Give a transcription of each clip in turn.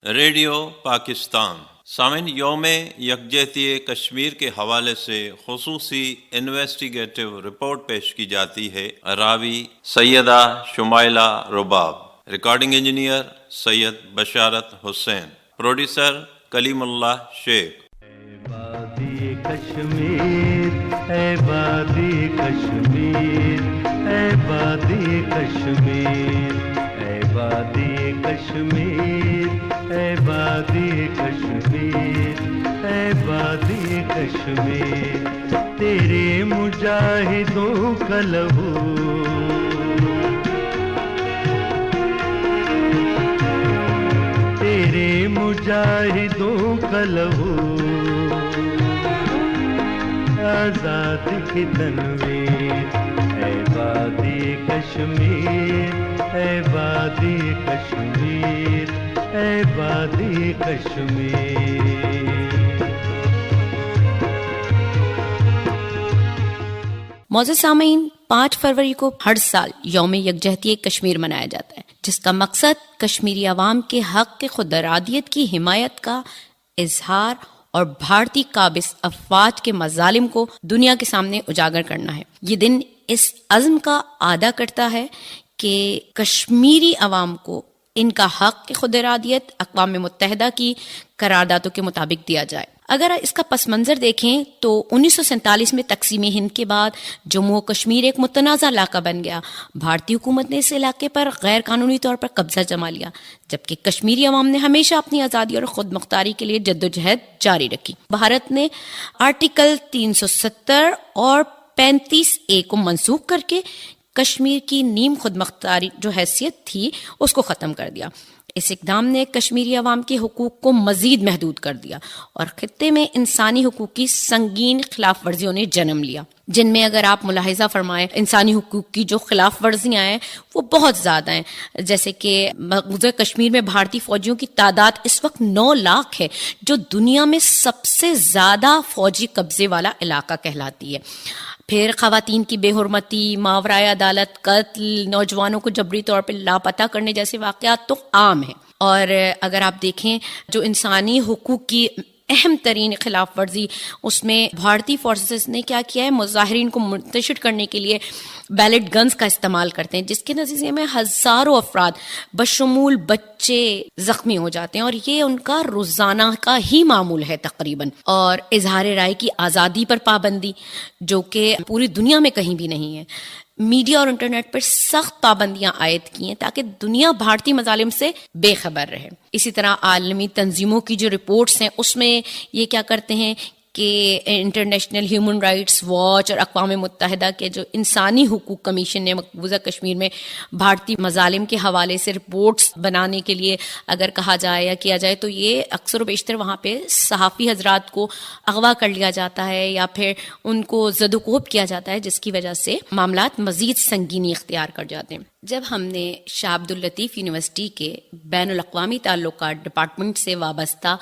Radio Pakistan سامعین، یوم یکجہتی کشمیر کے حوالے سے خصوصی انویسٹیگیٹو رپورٹ پیش کی جاتی ہے۔ راوی سیدہ شمائلہ رباب، ریکارڈنگ انجینئر سید بشارت حسین، پروڈیوسر کلیم اللہ شیخ۔ اے وادی کشمیر، اے وادی کشمیر، اے وادی کشمیر، اے وادی کشمیر، اے وادی کشمیر، اے وادی کشمیر، تیرے مجاہدوں کا لہو، تیرے مجاہدوں کا لہو، آزاد کی تنویر، اے وادی کشمیر، اے وادی کشمیر، اے وادی کشمیر۔ معزز سامعین، 5 فروری کو ہر سال یوم یکجہتی کشمیر منایا جاتا ہے، جس کا مقصد کشمیری عوام کے حق کے خود ارادیت کی حمایت کا اظہار اور بھارتی قابض افواج کے مظالم کو دنیا کے سامنے اجاگر کرنا ہے۔ یہ دن اس عزم کا اعادہ کرتا ہے کہ کشمیری عوام کو ان کا حق خود ارادیت اقوام متحدہ کی قراردادوں کے مطابق دیا جائے۔ اگر اس کا پس منظر دیکھیں تو 1947 میں تقسیم ہند کے بعد جموں و کشمیر ایک متنازع علاقہ بن گیا۔ بھارتی حکومت نے اس علاقے پر غیر قانونی طور پر قبضہ جما لیا، جبکہ کشمیری عوام نے ہمیشہ اپنی آزادی اور خود مختاری کے لیے جدوجہد جاری رکھی۔ بھارت نے آرٹیکل 370 اور 35A کو منسوخ کر کے کشمیر کی نیم خود مختاری جو حیثیت تھی اس کو ختم کر دیا۔ اس اقدام نے کشمیری عوام کے حقوق کو مزید محدود کر دیا اور خطے میں انسانی حقوق کی سنگین خلاف ورزیوں نے جنم لیا، جن میں اگر آپ ملاحظہ فرمائیں انسانی حقوق کی جو خلاف ورزیاں ہیں وہ بہت زیادہ ہیں۔ جیسے کہ مقبوضہ کشمیر میں بھارتی فوجیوں کی تعداد اس وقت 9 لاکھ ہے، جو دنیا میں سب سے زیادہ فوجی قبضے والا علاقہ کہلاتی ہے۔ پھر خواتین کی بے حرمتی، ماورائے عدالت قتل، نوجوانوں کو جبری طور پر لاپتہ کرنے جیسے واقعات تو عام ہیں۔ اور اگر آپ دیکھیں جو انسانی حقوق کی اہم ترین خلاف ورزی، اس میں بھارتی فورسز نے کیا کیا ہے، مظاہرین کو منتشر کرنے کے لیے بیلٹ گنز کا استعمال کرتے ہیں، جس کے نتیجے میں ہزاروں افراد بشمول بچے زخمی ہو جاتے ہیں، اور یہ ان کا روزانہ کا ہی معمول ہے تقریباً۔ اور اظہار رائے کی آزادی پر پابندی، جو کہ پوری دنیا میں کہیں بھی نہیں ہے۔ میڈیا اور انٹرنیٹ پر سخت پابندیاں عائد کی ہیں تاکہ دنیا بھارتی مظالم سے بے خبر رہے۔ اسی طرح عالمی تنظیموں کی جو رپورٹس ہیں اس میں یہ کیا کرتے ہیں کہ انٹرنیشنل ہیومن رائٹس واچ اور اقوام متحدہ کے جو انسانی حقوق کمیشن نے مقبوضہ کشمیر میں بھارتی مظالم کے حوالے سے رپورٹس بنانے کے لیے اگر کہا جائے یا کیا جائے تو یہ اکثر و بیشتر وہاں پہ صحافی حضرات کو اغوا کر لیا جاتا ہے یا پھر ان کو زد و کوب کیا جاتا ہے، جس کی وجہ سے معاملات مزید سنگینی اختیار کر جاتے ہیں۔ جب ہم نے شاہ عبداللطیف یونیورسٹی کے بین الاقوامی تعلقات ڈپارٹمنٹ سے وابستہ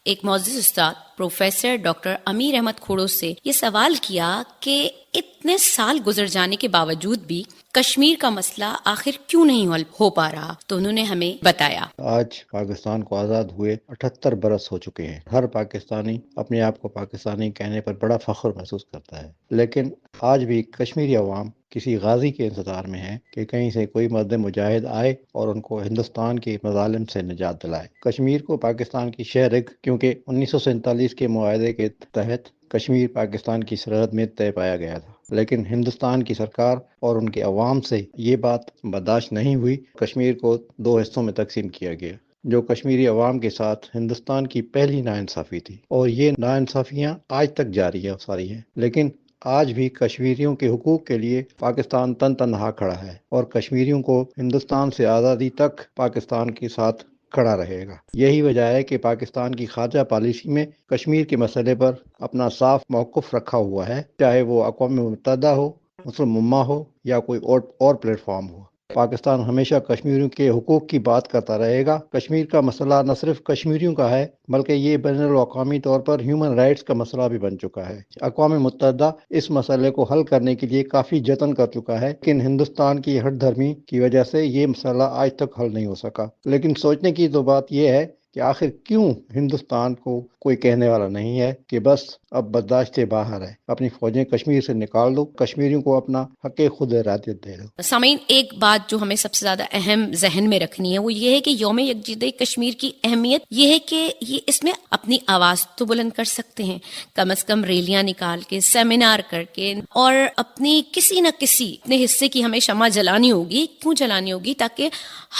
ایک معزز استاد پروفیسر ڈاکٹر امیر احمد کھوڑو سے یہ سوال کیا کہ اتنے سال گزر جانے کے باوجود بھی کشمیر کا مسئلہ آخر کیوں نہیں حل ہو پا رہا، تو انہوں نے ہمیں بتایا۔ آج پاکستان کو آزاد ہوئے 78 برس ہو چکے ہیں۔ ہر پاکستانی اپنے آپ کو پاکستانی کہنے پر بڑا فخر محسوس کرتا ہے، لیکن آج بھی کشمیری عوام کسی غازی کے انتظار میں ہے کہ کہیں سے کوئی مرد مجاہد آئے اور ان کو ہندوستان کے مظالم سے نجات دلائے۔ کشمیر کو پاکستان کی شہ رگ، کیونکہ 1947 کے معاہدے کے تحت کشمیر پاکستان کی سرحد میں طے پایا گیا تھا، لیکن ہندوستان کی سرکار اور ان کے عوام سے یہ بات برداشت نہیں ہوئی۔ کشمیر کو 2 حصوں میں تقسیم کیا گیا، جو کشمیری عوام کے ساتھ ہندوستان کی پہلی ناانصافی تھی، اور یہ ناانصافیاں آج تک جاری ہے ساری ہیں۔ لیکن آج بھی کشمیریوں کے حقوق کے لیے پاکستان تن تنہا کھڑا ہے، اور کشمیریوں کو ہندوستان سے آزادی تک پاکستان کے ساتھ کھڑا رہے گا۔ یہی وجہ ہے کہ پاکستان کی خارجہ پالیسی میں کشمیر کے مسئلے پر اپنا صاف موقف رکھا ہوا ہے، چاہے وہ اقوام متحدہ ہو، مسلم امہ ہو یا کوئی اور پلیٹ فارم ہو۔ پاکستان ہمیشہ کشمیریوں کے حقوق کی بات کرتا رہے گا۔ کشمیر کا مسئلہ نہ صرف کشمیریوں کا ہے، بلکہ یہ بین الاقوامی طور پر ہیومن رائٹس کا مسئلہ بھی بن چکا ہے۔ اقوام متحدہ اس مسئلے کو حل کرنے کے لیے کافی جتن کر چکا ہے، لیکن ہندوستان کی ہٹ دھرمی کی وجہ سے یہ مسئلہ آج تک حل نہیں ہو سکا۔ لیکن سوچنے کی تو بات یہ ہے کہ آخر کیوں ہندوستان کو کوئی کہنے والا نہیں ہے کہ بس اب برداشت سے باہر ہے، اپنی فوجیں کشمیر سے نکال دو، کشمیریوں کو اپنا حق خود ارادیت دے دو۔ سامعین، ایک بات جو ہمیں سب سے زیادہ اہم ذہن میں رکھنی ہے وہ یہ ہے کہ یوم یکجہتی کشمیر کی اہمیت یہ ہے کہ یہ اس میں اپنی آواز تو بلند کر سکتے ہیں، کم از کم ریلیاں نکال کے، سیمینار کر کے، اور اپنی کسی نہ کسی اپنے حصے کی ہمیں شمع جلانی ہوگی۔ کیوں جلانی ہوگی؟ تاکہ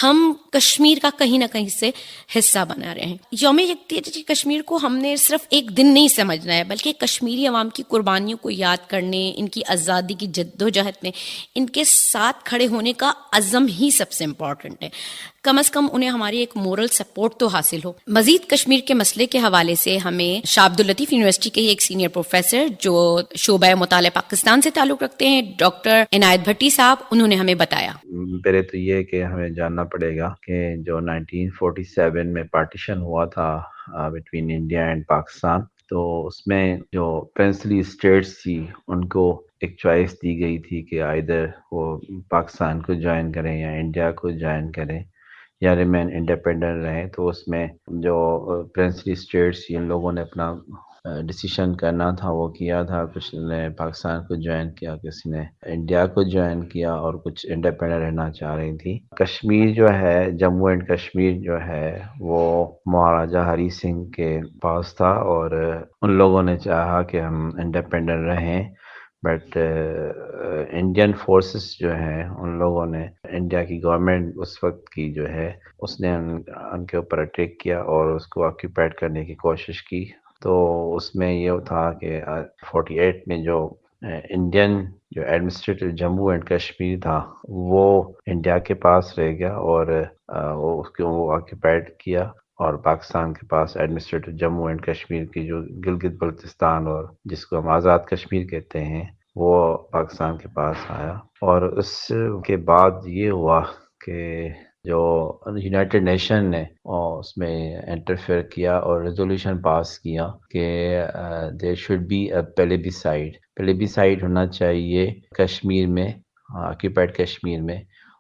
ہم کشمیر کا کہیں نہ کہیں سے حصہ بنا رہے ہیں۔ یوم یکجہتی کشمیر کو ہم نے صرف ایک دن نہیں سمجھنا ہے، بلکہ کشمیری عوام کی قربانیوں کو یاد کرنے، ان کی آزادی کی جدوجہد میں ان کے ساتھ کھڑے ہونے کا عزم ہی سب سے امپورٹنٹ ہے۔ کم از کم انہیں ہماری ایک مورل سپورٹ تو حاصل ہو۔ مزید کشمیر کے مسئلے کے حوالے سے ہمیں شاہ عبد اللطیف یونیورسٹی کے ایک سینئر پروفیسر جو شعبہ مطالعہ پاکستان سے تعلق رکھتے ہیں، ڈاکٹر عنایت بھٹی صاحب، انہوں نے ہمیں بتایا۔ پہلے تو یہ کہ ہمیں جاننا پڑے گا کہ جو 1947 میں پارٹیشن ہوا تھا بٹوین انڈیا اینڈ پاکستان، تو اس میں جو پرنسلی اسٹیٹس تھی ان کو ایک چوائس دی گئی تھی کہ آئیدر وہ پاکستان کو جوائن کریں یا انڈیا کو جوائن کریں یا ریمین انڈیپینڈنٹ رہیں۔ تو اس میں جو پرنسلی اسٹیٹس ان لوگوں نے اپنا ڈیسیشن کرنا تھا وہ کیا تھا، کچھ نے پاکستان کو جوائن کیا، کسی نے انڈیا کو جوائن کیا، اور کچھ انڈیپینڈنٹ رہنا چاہ رہی تھی۔ کشمیر جو ہے، جموں اینڈ کشمیر جو ہے، وہ مہاراجہ ہری سنگھ کے پاس تھا، اور ان لوگوں نے چاہا کہ ہم انڈیپینڈنٹ رہیں، بٹ انڈین فورسز جو ہیں ان لوگوں نے، انڈیا کی گورنمنٹ اس وقت کی جو ہے، اس نے ان کے اوپر اٹیک کیا اور اس کو آکیوپائڈ کرنے کی کوشش کی۔ تو اس میں یہ تھا کہ 48 میں جو انڈین جو ایڈمنسٹریٹو جموں اینڈ کشمیر تھا وہ انڈیا کے پاس رہ گیا، اور وہ اس کو آکیوپائڈ کیا، اور پاکستان کے پاس ایڈمنسٹریٹو جموں اینڈ کشمیر کی جو گلگت بلتستان اور جس کو ہم آزاد کشمیر کہتے ہیں وہ پاکستان کے پاس آیا۔ اور اس کے بعد یہ ہوا کہ جو یونائٹڈ نیشن نے اس میں انٹرفیئر کیا اور ریزولوشن پاس کیا کہ دیر شوڈ بی اے پلیبیسائڈ ہونا چاہیے کشمیر میں، آکیوپائڈ کشمیر میں،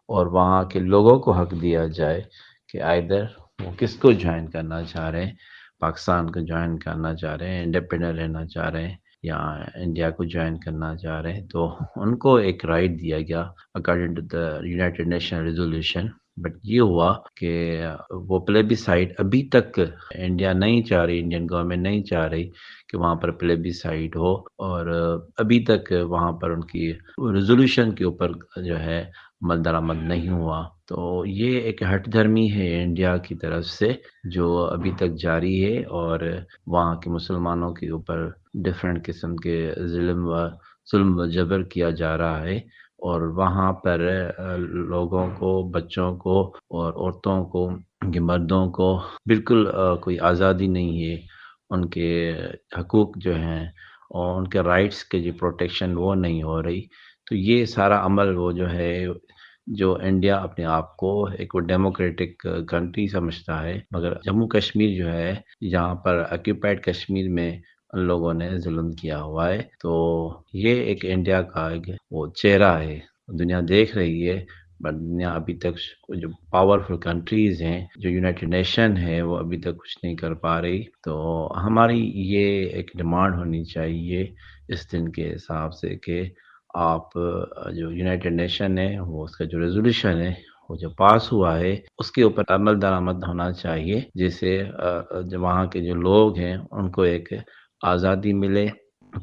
اور وہاں کے لوگوں کو حق دیا جائے کہ آئیدر وہ کس کو جوائن کرنا چاہ رہے ہیں، پاکستان کو جوائن کرنا چاہ رہے ہیں، انڈیپینڈنٹ رہنا چاہ رہے ہیں، یا انڈیا کو جوائن کرنا چاہ رہے ہیں۔ تو ان کو ایک رائٹ دیا گیا according to the United Nation resolution. But یہ ہوا کہ وہ پلیبیسائڈ ابھی تک انڈیا نہیں چاہ رہی، انڈین گورنمنٹ نہیں چاہ رہی کہ وہاں پر پلیبیسائڈ ہو، اور ابھی تک وہاں پر ان کی ریزولوشن کے اوپر جو ہے عمل درآمد نہیں ہوا۔ تو یہ ایک ہٹ دھرمی ہے انڈیا کی طرف سے جو ابھی تک جاری ہے، اور وہاں کے مسلمانوں کے اوپر ڈفرینٹ قسم کے ظلم و جبر کیا جا رہا ہے، اور وہاں پر لوگوں کو، بچوں کو اور عورتوں کو، مردوں کو بالکل کوئی آزادی نہیں ہے، ان کے حقوق جو ہیں اور ان کے رائٹس کے جو پروٹیکشن وہ نہیں ہو رہی۔ تو یہ سارا عمل وہ جو ہے، جو انڈیا اپنے آپ کو ایک ڈیموکریٹک کنٹری سمجھتا ہے، مگر جموں کشمیر جو ہے، جہاں پر آکیوپائڈ کشمیر میں ان لوگوں نے ظلم کیا ہوا ہے، تو یہ ایک انڈیا کا ایک وہ چہرہ ہے، دنیا دیکھ رہی ہے، بٹ دنیا ابھی تک جو پاورفل کنٹریز ہیں، جو یونائٹڈ نیشن ہے، وہ ابھی تک کچھ نہیں کر پا رہی۔ تو ہماری یہ ایک ڈیمانڈ ہونی چاہیے اس دن کے حساب سے کہ آپ جو یونائٹڈ نیشن ہے، وہ اس کا جو ریزولوشن ہے وہ جو پاس ہوا ہے اس کے اوپر عمل درآمد ہونا چاہیے، جس سے جو وہاں کے جو لوگ ہیں ان کو ایک آزادی ملے،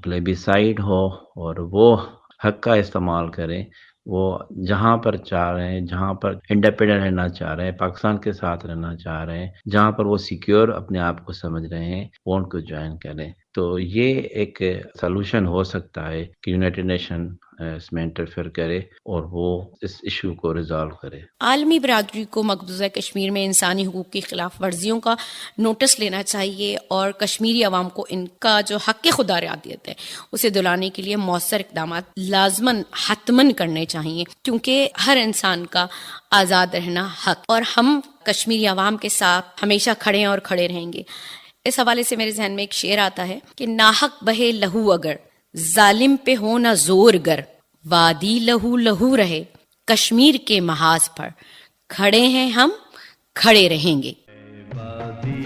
پلیبیسائڈ ہو، اور وہ حق کا استعمال کریں، وہ جہاں پر چاہ رہے ہیں، جہاں پر انڈیپینڈنٹ رہنا چاہ رہے ہیں، پاکستان کے ساتھ رہنا چاہ رہے ہیں، جہاں پر وہ سیکیور اپنے آپ کو سمجھ رہے ہیں، وہ ان کو جوائن کریں۔ تو یہ ایک سلوشن ہو سکتا ہے کہ یونائٹڈ نیشن اس میں انٹرفیئر کرے اور وہ اس ایشو کو ریزالو کرے۔ عالمی برادری کو مقبوضہ کشمیر میں انسانی حقوق کی خلاف ورزیوں کا نوٹس لینا چاہیے، اور کشمیری عوام کو ان کا جو حق خدا رعایت ہے اسے دلانے کے لیے مؤثر اقدامات لازماً حتماً کرنے چاہیے، کیونکہ ہر انسان کا آزاد رہنا حق، اور ہم کشمیری عوام کے ساتھ ہمیشہ کھڑے ہیں اور کھڑے رہیں گے۔ اس حوالے سے میرے ذہن میں ایک شعر آتا ہے کہ ناحق بہے لہو اگر، ظالم پہ ہو نہ زور گر، وادی لہو لہو رہے کشمیر کے محاذ پر، کھڑے ہیں ہم، کھڑے رہیں گے۔ وادی